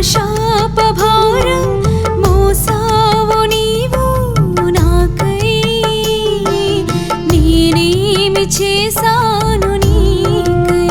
శాపభారం మోసావు నీవు నాకై నేనేమి చేశాను నీకై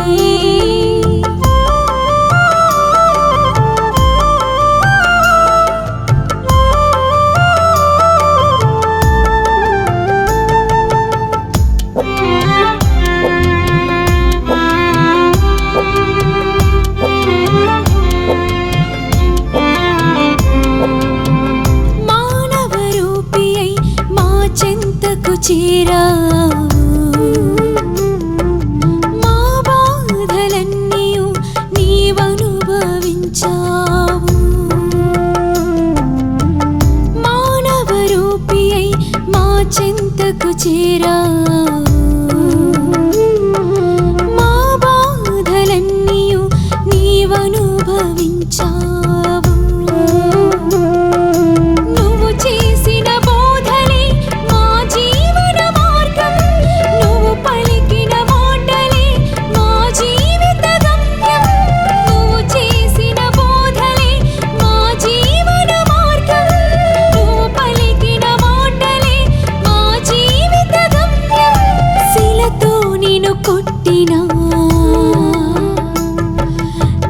చేరావు మా బాధలన్నీయు నీవనుభవించావు మానవ రూపి అయి మా చెంతకు చేరావు మా బాధలన్నీయు నీవనుభవించావు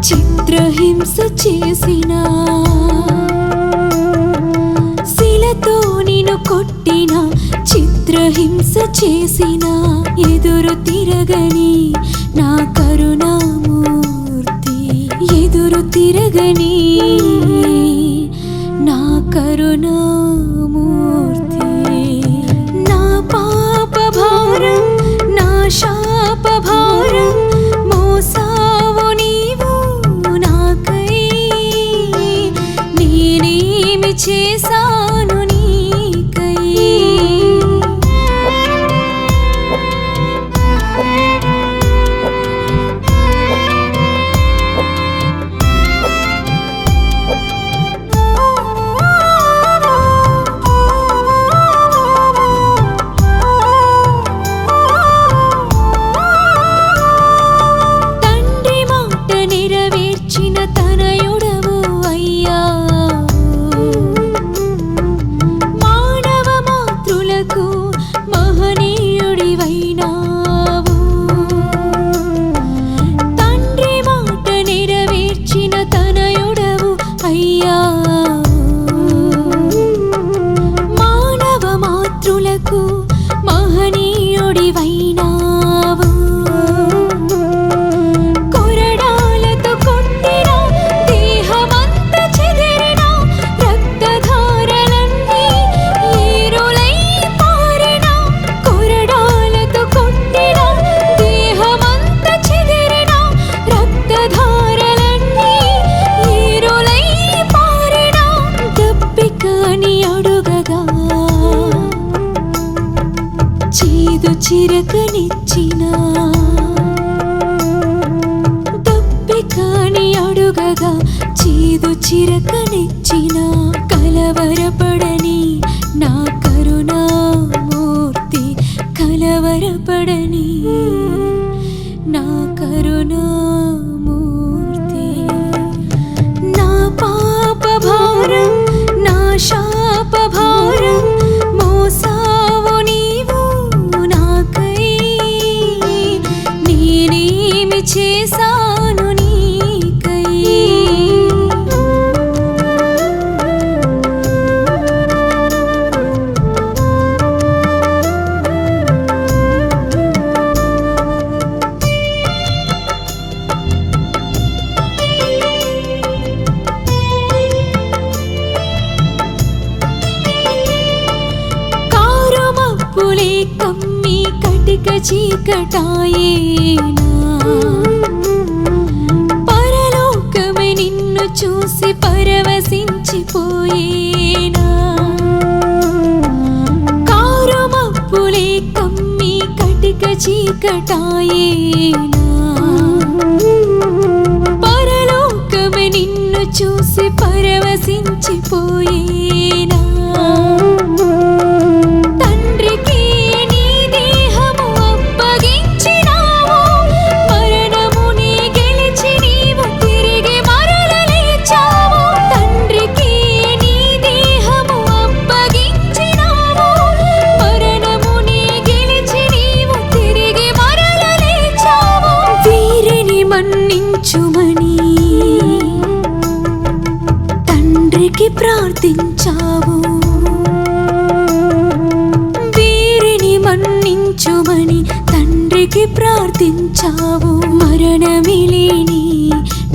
చిత్రహింస చేసిన శిలతో నిన్ను కొట్టిన చిత్రహింస చేసిన ఎదురు తిరగని నా కరుణామూర్తి ఎదురు తిరగని నా కరుణామూర్తి నా పాప భారం నా శాప భారం మోసావు నీవు నాకై నేనేమి చేశాను నీకై మహనీయుడివైనావు కొరడాలతో కొట్టిన దేహమంత చెదిరిన రక్తధారలన్నీ ఏరులై పారిన కొరడాలతో కొట్టిన దేహమంత చెదిరిన రక్తధారలన్నీ ఏరులై పారిన దప్పికని అడుగగా చేదు చిరకనిచ్చిన దప్పికని అడుగగా చేదు చిరకనిచ్చిన కలవరపడని నా కరుణామూర్తి కలవరపడని నా కరుణామూర్తి నా పాప భారం నా శాప భారం మోసావు నీవు నాకై నేనేమి చేశాను నీకై కారుమప్పులే కమ్మి కటిక చీకటాయేనా పరలోకమే నిన్ను చూసి పరవశించిపోయేనా కారుమప్పులే కమ్మి కటిక చీకటాయేనా పరలోకమే నిన్ను చూసి పరవశించిపోయేనా తండ్రికి నీ దేహము అప్పగించినావు మరణముని గెలిచి నీవు తిరిగి మరల లేచావు తండ్రికి ప్రార్థించావు. వీరిని మన్నించుమని తండ్రికి ప్రార్థించావు. మరణమిలేని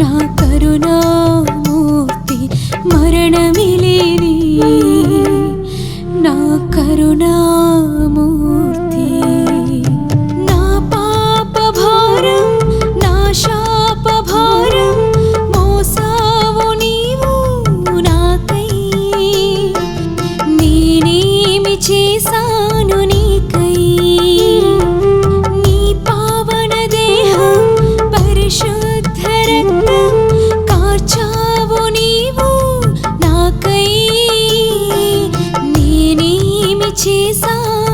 నా కరుణామూర్తి, మరణమిలేని నా కరుణామూర్తి. నా పాప భారం, నా శాప భారం మోసావు నీవు నాకై. నేనేమి చేశాను నీకై? నీ పావన దేహం, పరిశుద్ధ రక్తం కార్చావు నీవు నాకై. నేనేమి చేశాను